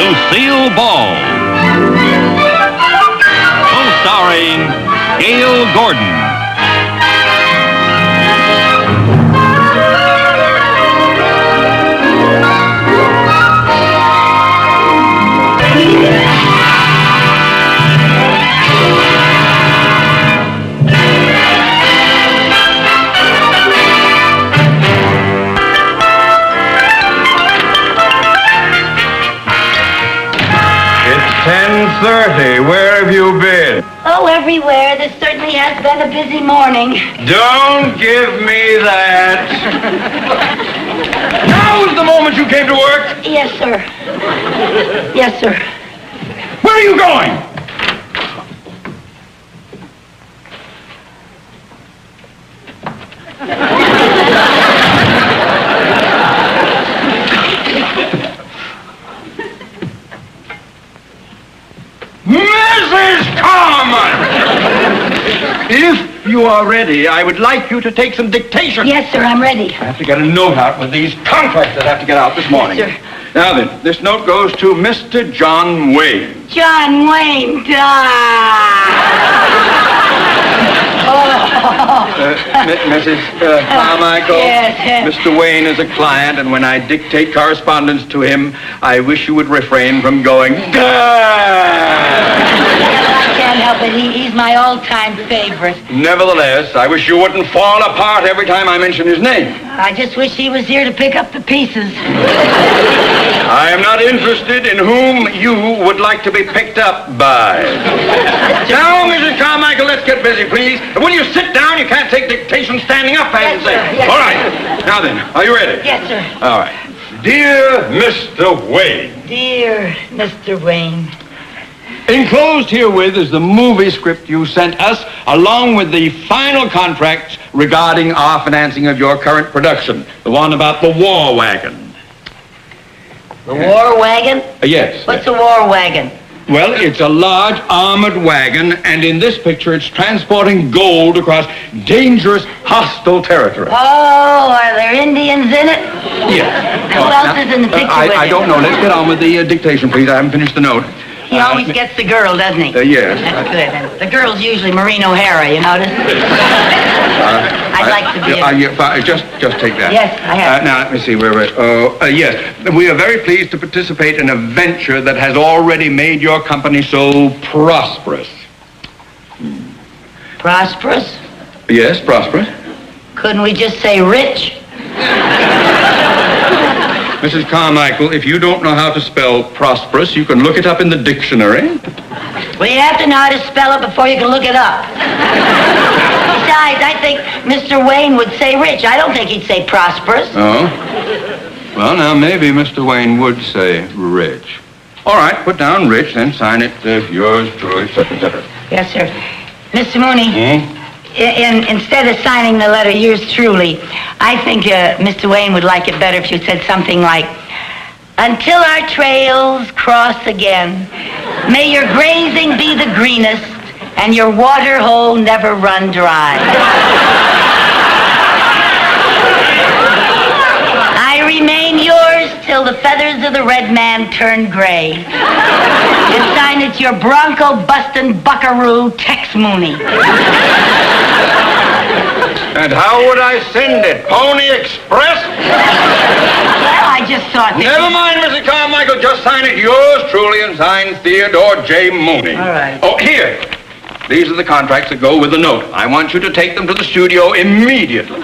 Lucille Ball. Co-starring Gail Gordon. It's 10:30. Where have you been? Oh, everywhere. This certainly has been a busy morning. Don't give me that. Now is the moment you came to work. Yes, sir. Yes, sir. Where are you going? Mrs. Carmen! If you are ready, I would like you to take some dictation. Yes, sir, I'm ready. I have to get a note out with these contracts that have to get out this morning. Yes, sir. Now then, this note goes to Mr. John Wayne. John Wayne Mrs. Carmichael, Yes. Mr. Wayne is a client, and when I dictate correspondence to him, I wish you would refrain from going, I can't help it. He's my all-time favorite. Nevertheless, I wish you wouldn't fall apart every time I mention his name. I just wish he was here to pick up the pieces. I am not interested in whom you would like to be picked up by. Now, Mrs. Carmichael, let's get busy, please. Will you sit down? You can't take dictation standing up, I Yes, say. sir. Yes, All sir. right. Now then, are you ready? Yes, sir. All right. Dear Mr. Wayne, Dear Mr. Wayne. enclosed herewith is the movie script you sent us, along with the final contracts regarding our financing of your current production, the one about the war wagon. The war wagon? Yes. What's a war wagon? Well, it's a large armored wagon, and in this picture, it's transporting gold across dangerous, hostile territory. Oh, are there Indians in it? Yes. Who else is in the picture with I him? don't know. Let's get on with the dictation, please. I haven't finished the note. He always gets the girl, doesn't he? Yes. That's good. And the girl's usually Maureen O'Hara, you notice? I'd like to be Just take that. Yes, I have. Now, let me see where we're... yes. We are very pleased to participate in a venture that has already made your company so prosperous. Prosperous? Yes, prosperous. Couldn't we just say rich? Mrs. Carmichael, if you don't know how to spell prosperous, you can look it up in the dictionary. Well, you have to know how to spell it before you can look it up. Besides, I think Mr. Wayne would say rich. I don't think he'd say prosperous. Oh? Well, now, maybe Mr. Wayne would say rich. All right, put down rich, then sign it, yours truly, etc. Yes, sir. Mr. Mooney, Hmm? instead of signing the letter yours truly, I think Mr. Wayne would like it better if you said something like, until our trails cross again, may your grazing be the greenest and your water hole never run dry. I remain yours till the feathers of the red man turn gray. And sign it your bronco-bustin' buckaroo, Tex Mooney. And how would I send it? Pony Express? Well, I just thought that... Never mind, Mrs. Carmichael. Just sign it yours truly and sign Theodore J. Mooney. All right. Oh, here. These are the contracts that go with the note. I want you to take them to the studio immediately.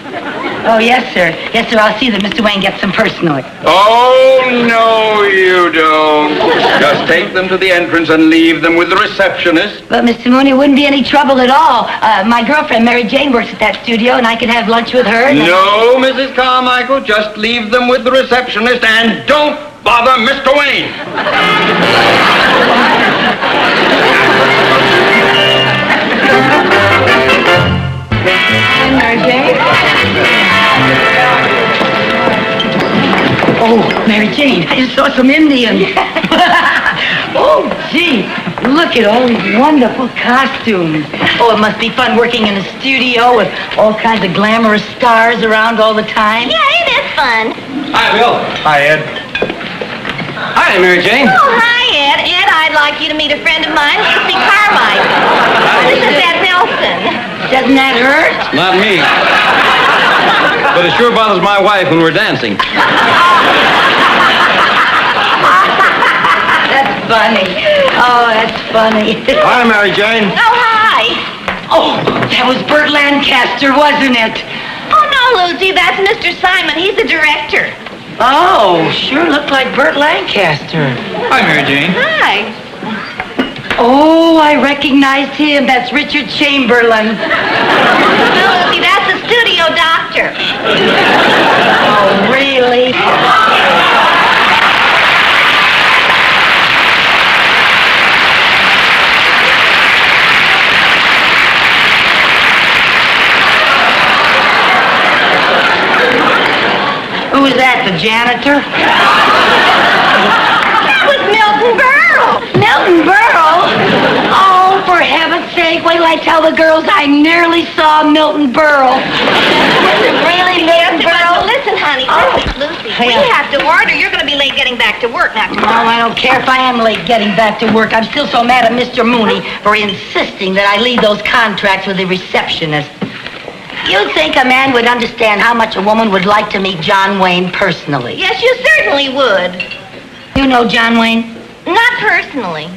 Oh, yes, sir. Yes, sir, I'll see that Mr. Wayne gets some personally. Oh, no, you don't. Just take them to the entrance and leave them with the receptionist. But, Mr. Mooney, it wouldn't be any trouble at all. My girlfriend, Mary Jane, works at that studio, and I could have lunch with her. No, Mrs. Carmichael, just leave them with the receptionist and don't bother Mr. Wayne. Mary Jane? Oh, Mary Jane, I just saw some Indians. Oh, gee, look at all these wonderful costumes. Oh, it must be fun working in a studio with all kinds of glamorous stars around all the time. Yeah, it is fun. Hi, Bill. Hi, Ed. Hi, Mary Jane. Oh, hi. I'd like you to meet a friend of mine, Lucy Carmichael. This is Aunt Nelson. Doesn't that hurt? Not me. But it sure bothers my wife when we're dancing. That's funny. Oh, that's funny. Hi, Mary Jane. Oh, hi. Oh, that was Burt Lancaster, wasn't it? Oh, no, Lucy, that's Mr. Simon. He's the director. Oh, sure looked like Burt Lancaster. Hi, Mary Jane. Hi. Oh, I recognized him. That's Richard Chamberlain. No, Lucy, that's the studio doctor. Oh, really? Who was that, the janitor? That was Milton Berle. Milton Berle? Oh, for heaven's sake, wait till I tell the girls I nearly saw Milton Berle. Was it really Milton Berle? Listen, honey, listen, Lucy. We Yeah. have to order. You're going to be late getting back to work now. Oh, I don't care if I am late getting back to work. I'm still so mad at Mr. Mooney for insisting that I leave those contracts with the receptionist. You'd think a man would understand how much a woman would like to meet John Wayne personally. Yes, you certainly would. You know John Wayne? Not personally.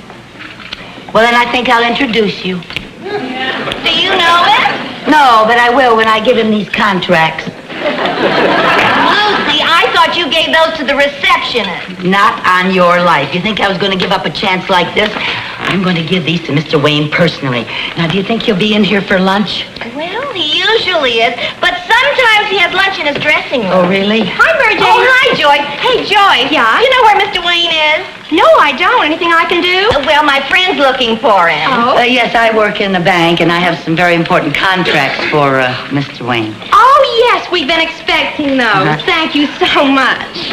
Well, then I think I'll introduce you. Do you know him? No, but I will when I give him these contracts. Lucy, I thought you gave those to the receptionist. Not on your life. You think I was going to give up a chance like this? I'm going to give these to Mr. Wayne personally. Now, do you think he'll be in here for lunch? Well, he usually is, but sometimes he has lunch in his dressing room. Oh, really? Hi, Mary Jane. Oh, hi, Joy. Hey, Joy. Yeah? You know where Mr. Wayne is? No, I don't. Anything I can do? Well, my friend's looking for him. Oh? Yes, I work in the bank, and I have some very important contracts for Mr. Wayne. Oh, yes, we've been expecting those. Uh-huh. Thank you so much.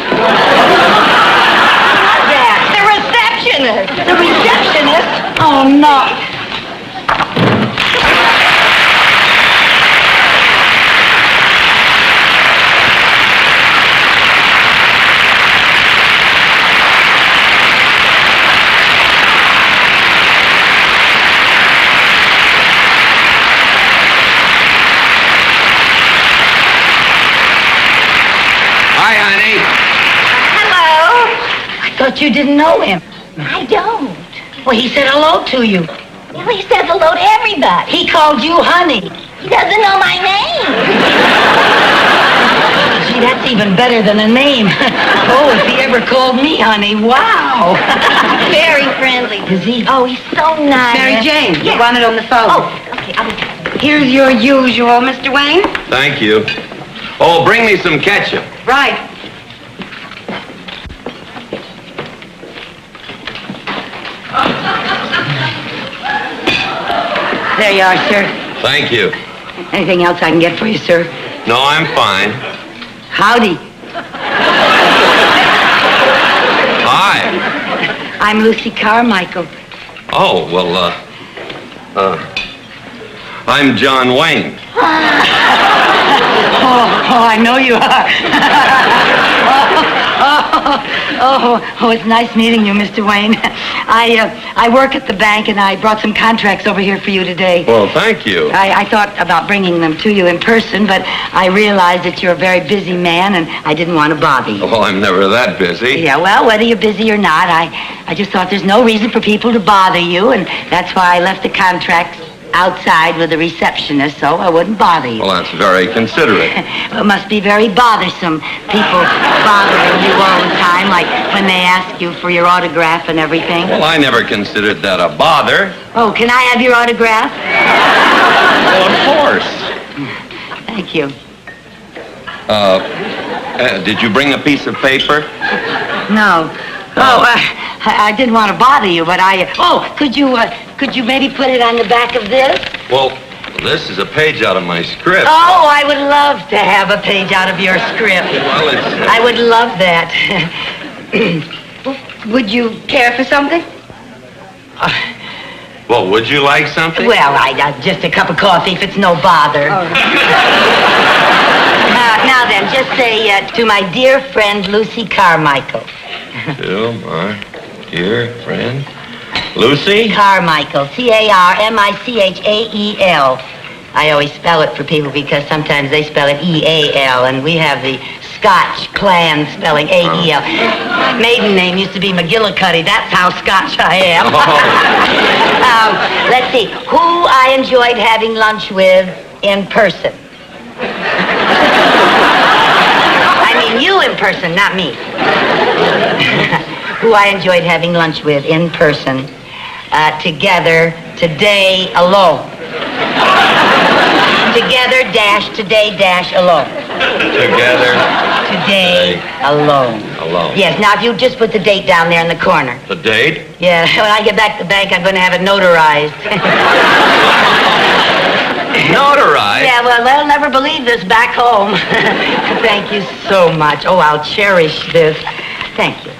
That, the receptionist. The receptionist? Oh, no. Hi, honey. Hello. I thought you didn't know him. I don't. Well, he said hello to you. Well, he says hello to everybody. He called you honey. He doesn't know my name. Gee, that's even better than a name. Oh, if he ever called me honey, wow. Very friendly. Is he? Oh, he's so nice. Mary Jane, Yes. you wanted on the phone. Oh, okay. Here's your usual, Mr. Wayne. Thank you. Oh, bring me some ketchup. Right. There you are, sir. Thank you. Anything else I can get for you, sir? No, I'm fine. Howdy. Hi. I'm Lucy Carmichael. Oh, well, I'm John Wayne. Oh, I know you are. Oh, it's nice meeting you, Mr. Wayne. I work at the bank, and I brought some contracts over here for you today. Well, thank you. I thought about bringing them to you in person, but I realized that you're a very busy man, and I didn't want to bother you. Well, I'm never that busy. Yeah, well, whether you're busy or not, I just thought there's no reason for people to bother you, and that's why I left the contracts outside with the receptionist, so I wouldn't bother you. Well, that's very considerate. It must be very bothersome, people bothering you all the time, like when they ask you for your autograph and everything. Well, I never considered that a bother. Oh, can I have your autograph? Well, of course. Thank you. Did you bring a piece of paper? No. Oh, I didn't want to bother you, but could you maybe put it on the back of this? Well, this is a page out of my script. Oh, I would love to have a page out of your script. Well, it's... I would love that. Would you care for something? Well, would you like something? Well, just a cup of coffee if it's no bother. Now then, just say to my dear friend Lucy Carmichael. To my dear friend, Lucy? Carmichael. Carmichael. I always spell it for people because sometimes they spell it E-A-L, and we have the Scotch clan spelling A-E-L. My maiden name used to be McGillicuddy. That's how Scotch I am. Let's see. Who I enjoyed having lunch with in person. I mean you in person, not me. Who I enjoyed having lunch with in person, together, today, alone. Together, today, alone. Together. Today, alone. Alone. Yes, now if you just put the date down there in the corner. The date? Yeah, when I get back to the bank, I'm going to have it notarized. Notarized? Yeah, well, they'll never believe this back home. Thank you so much. Oh, I'll cherish this. Thank you.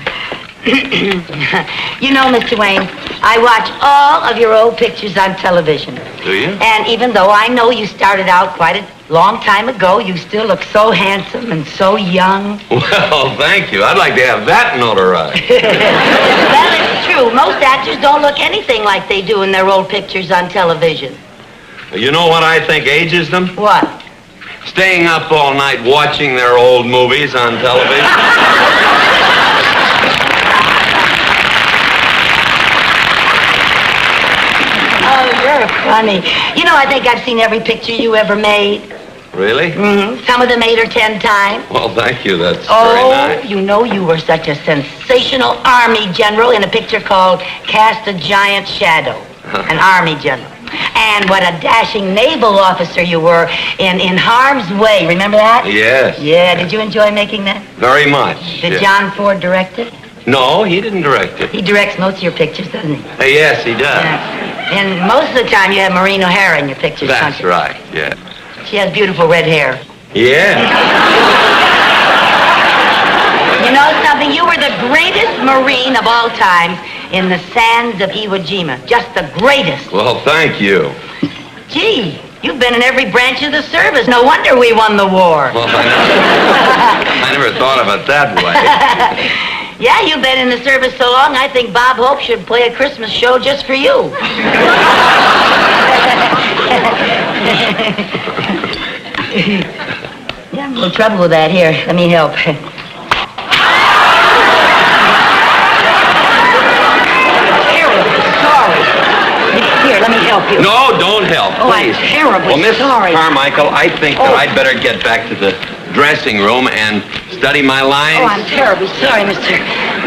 You know, Mr. Wayne, I watch all of your old pictures on television. Do you? And even though I know you started out quite a long time ago, you still look so handsome and so young. Well, thank you. I'd like to have that notarized. Well, it's true. Most actors don't look anything like they do in their old pictures on television. You know what I think ages them? What? Staying up all night watching their old movies on television. Oh, you're funny. You know, I think I've seen every picture you ever made. Really? Mm-hmm. Some of them 8 or 10 times. Well, thank you. That's very nice. You know you were such a sensational Army general in a picture called Cast a Giant Shadow. An Army general. And what a dashing naval officer you were in Harm's Way. Remember that? Yes. Yeah, did you enjoy making that? Very much. Did yes. John Ford direct it? No, he didn't direct it. He directs most of your pictures, doesn't he? Yes, he does. Yeah. And most of the time you have Maureen O'Hara in your pictures, That's don't you? right, yeah. She has beautiful red hair. Yeah. You know something? You were the greatest Marine of all times in the sands of Iwo Jima. Just the greatest. Well, thank you. Gee, you've been in every branch of the service. No wonder we won the war. Well, I never thought of it that way. Yeah, you've been in the service so long, I think Bob Hope should play a Christmas show just for you. Yeah, I'm a little trouble with that. Here, let me help. Here, let me help you. No, don't help, Oh, please. I'm terribly well, Miss sorry. Carmichael, I think that I'd better get back to the dressing room and study my lines. Oh, I'm terribly sorry, Mr.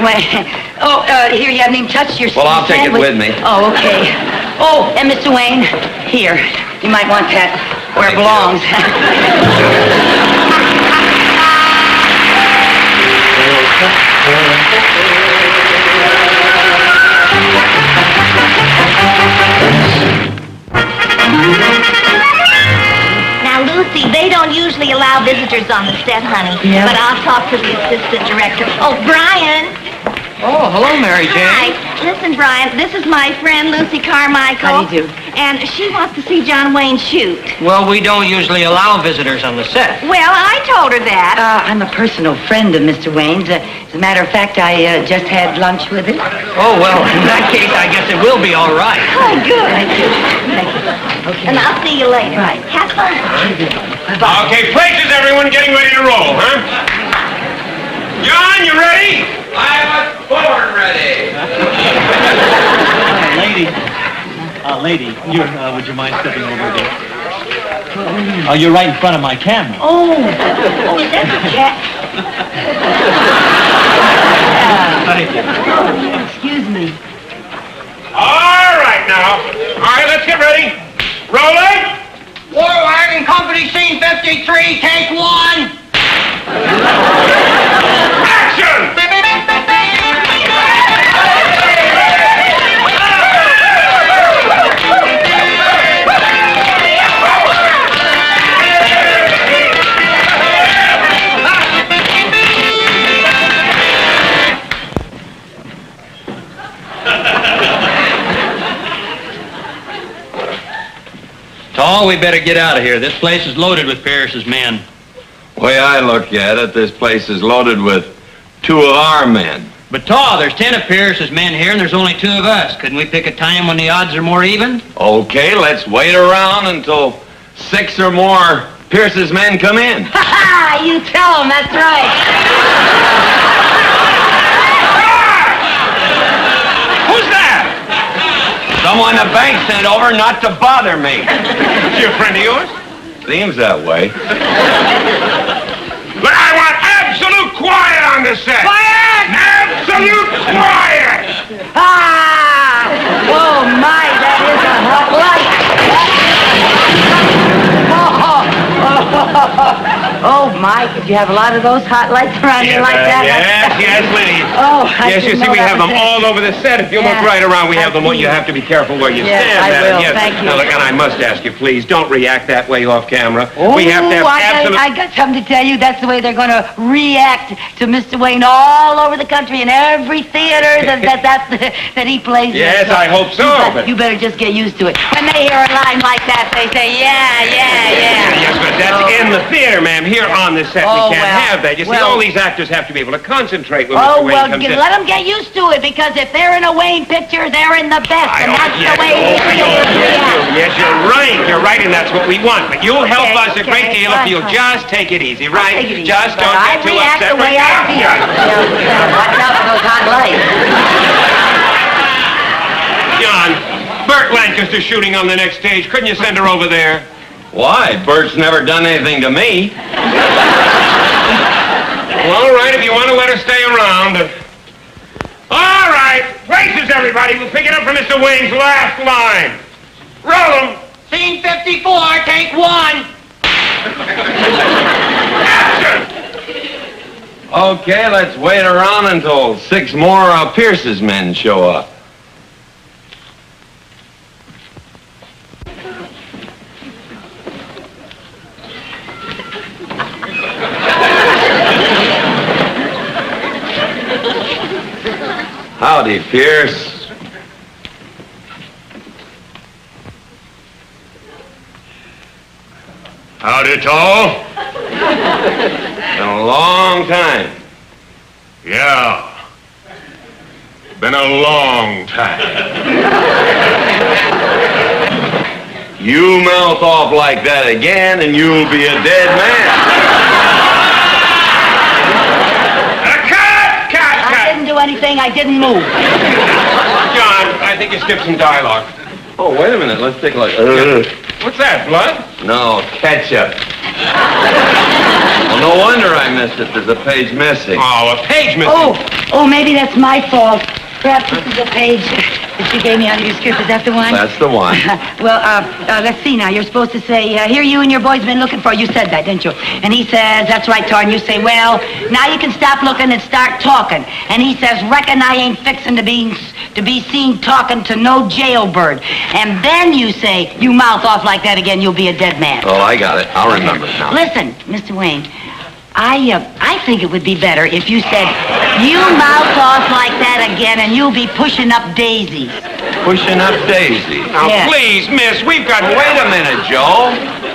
Wayne. Oh, here, you haven't even touched your Well, I'll take it sandwich. with me. Oh, okay. Oh, and Mr. Wayne, here. You might want that where it Thank belongs. Now, Lucy, they don't usually allow visitors on the set, honey. Yeah. But I'll talk to the assistant director. Oh, Brian. Oh, hello, Mary Jane. Hi. Listen, Brian, this is my friend Lucy Carmichael. How do you do? And she wants to see John Wayne shoot. Well, we don't usually allow visitors on the set. Well, I told her that. I'm a personal friend of Mr. Wayne's. As a matter of fact, I just had lunch with him. Oh, well, in that case, I guess it will be all right. Oh, good. Thank you. Okay. And I'll see you later. Right. Have fun. Okay, places, everyone, getting ready to roll, huh? John, you ready? I was born ready. Lady, would you mind stepping over there? Oh, you're right in front of my camera. Oh, is that the cat? Thank you. Excuse me. All right, now. All right, let's get ready. Rolling. War Wagon Company, scene 53, take 1. Action! Tall, we better get out of here. This place is loaded with Parrish's men. The way I look at it, this place is loaded with 2 of our men. But, Taw, there's 10 of Pierce's men here, and there's only 2 of us. Couldn't we pick a time when the odds are more even? Okay, let's wait around until 6 or more Pierce's men come in. Ha ha! You tell him, that's right. Who's that? Someone the bank sent over not to bother me. Is she a friend of yours? Seems that way. But I want absolute quiet on the set. Quiet! Absolute quiet! Ah! Oh, my, that is a hot light. Oh, Mike, did you have a lot of those hot lights around here like that? Yes, Lenny. Oh, Yes, you see, we have them all over the set. If you look right around, we have them. You have to be careful where you Yes, stand. I will. Yes. Thank you. Now, look, and I must ask you, please, don't react that way off camera. Oh, We have to have absolute... I got something to tell you. That's the way they're going to react to Mr. Wayne all over the country in every theater that he plays in. Yes, I hope so. You better just get used to it. When they hear a line like that, they say, yeah. Yes, but that's in the theater, ma'am. Here on the set, we can't have that. You see, all these actors have to be able to concentrate when Mr. Wayne comes in. Let them get used to it, because if they're in a Wayne picture, they're in the best, and that's the way it is. Yes, you're right. You're right, and that's what we want. But you'll help us a great deal if you'll just take it easy, right? Just don't get too upset. I react the way I feel. Watch out for those hot lights. John, Burt Lancaster's shooting on the next stage. Couldn't you send her over there? Why? Bert's never done anything to me. Well, all right, if you want to let her stay around. All right, places, everybody. We'll pick it up from Mr. Wayne's last line. Roll 'em. Scene 54, take 1. Action! Okay, let's wait around until 6 more Pierce's men show up. Howdy, Pierce. Howdy, Tall. Been a long time. Yeah. Been a long time. You mouth off like that again, and you'll be a dead man. I didn't do anything. I didn't move. John, I think you skipped some dialogue. Oh, wait a minute. Let's take a look. What's that, blood? No, ketchup. Well, no wonder I missed it. There's a page missing. Oh, a page missing. Oh, maybe that's my fault. Perhaps this is a page that you gave me out of your script. Is that the one? That's the one. Well, let's see now. You're supposed to say, here you and your boys been looking for. You said that, didn't you? And he says, that's right, Tar. And you say, well, now you can stop looking and start talking. And he says, reckon I ain't fixing to be seen talking to no jailbird. And then you say, you mouth off like that again, you'll be a dead man. Oh, I got it. I'll remember it now. Listen, Mr. Wayne, I think it would be better if you said, you mouth off like that again and you'll be pushing up daisies. Pushing up daisies. Now, Yeah. please, miss, we've got... Wait a minute, Joe.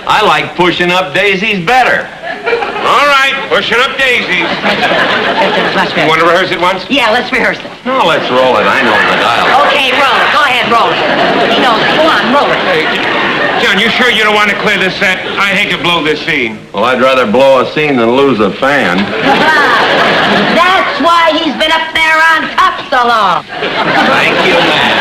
I like pushing up daisies better. All right, pushing up daisies. Let's You want to rehearse it once? Yeah, let's rehearse it. No, let's roll it. I know the dialogue. Okay, roll it. Go ahead, roll it. He knows it. Go on, roll it. John, you sure you don't want to clear this set? I hate to blow this scene. Well, I'd rather blow a scene than lose a fan. That's why he's been up there on top so long. Thank you, man.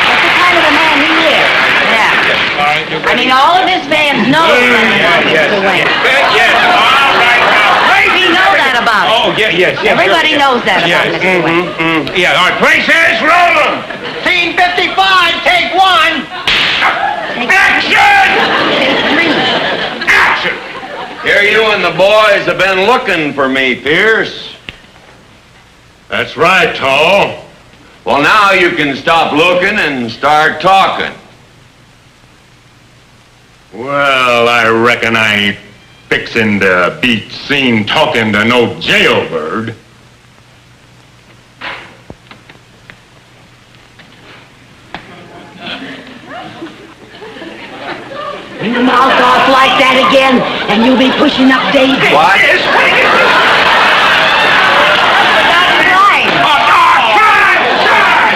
That's the kind of a man he is. Yeah. All right, you I mean, all of his fans know Mr. Wayne. Yes, all right now. We know that about him. Oh, yes. Everybody knows that about Mr. Wayne. Yeah, all right, places, roll them. Scene 55, take 1. Action! Take 3. Action! Here you and the boys have been looking for me, Pierce. That's right, Tall. Well, now you can stop looking and start talking. Well, I reckon I ain't fixing to be seen talking to no jailbird. You mouth off like that again, and you'll be pushing up daisies. What?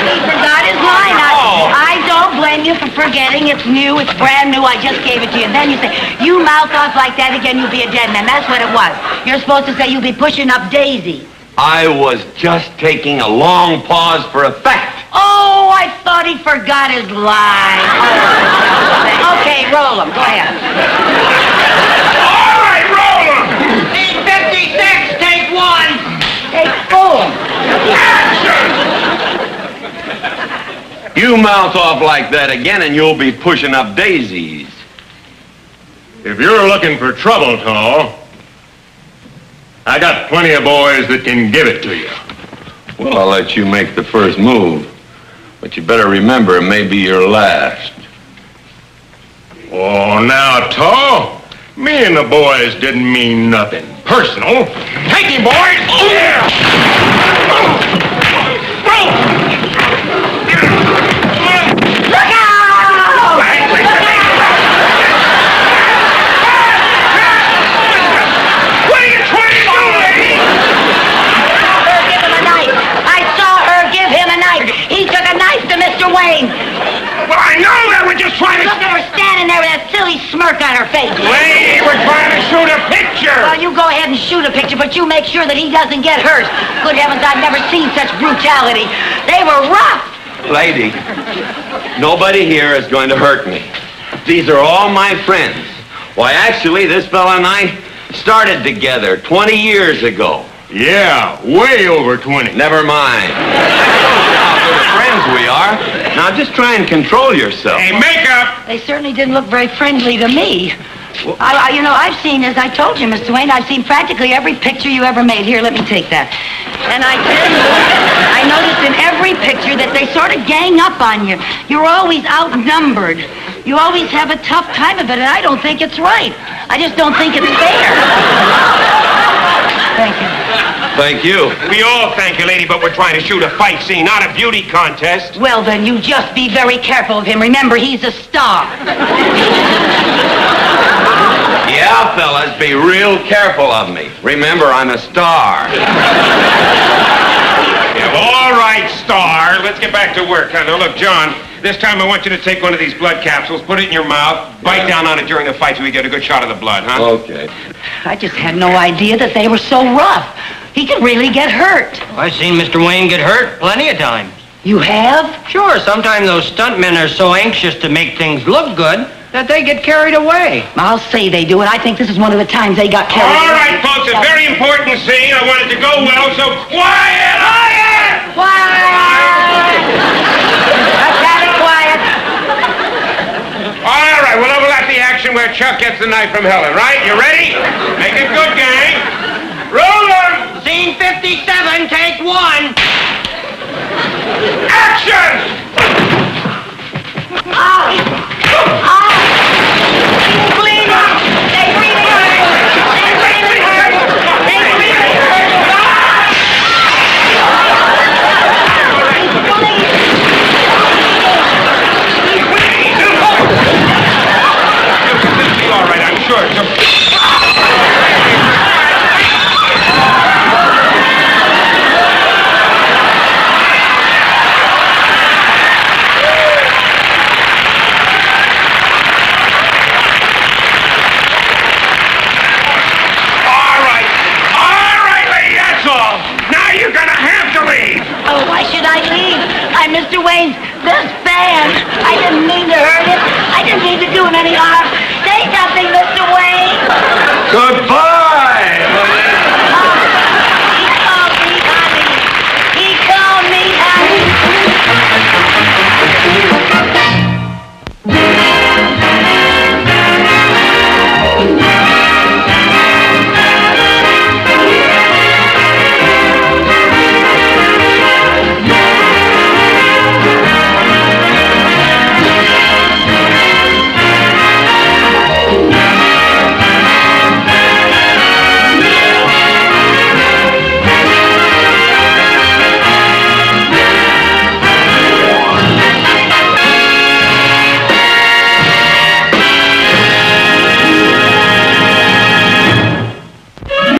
He forgot his line. I don't blame you for forgetting. It's new. It's brand new. I just gave it to you. And then you say, you mouth off like that again, you'll be a dead man. That's what it was. You're supposed to say you'll be pushing up daisies. I was just taking a long pause for effect. Oh, I thought he forgot his line. Okay, roll him. Go ahead. All right, roll 'em. Scene 56, take one. Take boom. You mouth off like that again and you'll be pushing up daisies. If you're looking for trouble, Tall, I got plenty of boys that can give it to you. Well, I'll let you make the first move. But you better remember, it may be your last. Oh, now, Tall, me and the boys didn't mean nothing personal. Take him, boys! Oh, yeah! Look out! What are you trying to do, lady? Give him a knife. I saw her give him a knife. He took a knife to Mr. Wayne. Well, I know that we're just trying to... Look at her standing there with that silly smirk on her face. Lady, we're trying to shoot a picture! Well, you go ahead and shoot a picture, but you make sure that he doesn't get hurt. Good heavens, I've never seen such brutality. They were rough. Lady, nobody here is going to hurt me. These are all my friends. Why, actually, this fella and I started together 20 years ago. Yeah, way over 20. Never mind. How good friends we are. Now, just try and control yourself. Hey, makeup! They certainly didn't look very friendly to me. I've seen, as I told you, Mr. Wayne, I've seen practically every picture you ever made. Here, let me take that. And I tell you, I noticed in every picture that they sort of gang up on you. You're always outnumbered. You always have a tough time of it, and I don't think it's right. I just don't think it's fair. Thank you. Thank you. We all thank you, lady, but we're trying to shoot a fight scene, not a beauty contest. Well, then, you just be very careful of him. Remember, he's a star. Yeah, fellas, be real careful of me. Remember, I'm a star. Yeah, all right, Star. Let's get back to work. Now, look, John, this time I want you to take one of these blood capsules, put it in your mouth, bite down on it during the fight so we get a good shot of the blood, huh? Okay. I just had no idea that they were so rough. He could really get hurt. I've seen Mr. Wayne get hurt plenty of times. You have? Sure, sometimes those stuntmen are so anxious to make things look good that they get carried away. I'll say they do, and I think this is one of the times they got carried All away. right, folks, a very important scene. I want it to go well, so quiet! Quiet! Quiet! Let's have it quiet. All right, we'll level out the action where Chuck gets the knife from Helen, right? You ready? Make it good, gang. Roll 'em! Scene 57, take one. Action! Bleeding! They really hurt! They really hurt! They really hurt! He'll be all right, I'm sure. Oh, why should I leave? I'm Mr. Wayne's best fan. I didn't mean to hurt him. I didn't mean to do him any harm. Say something, Mr. Wayne. Goodbye.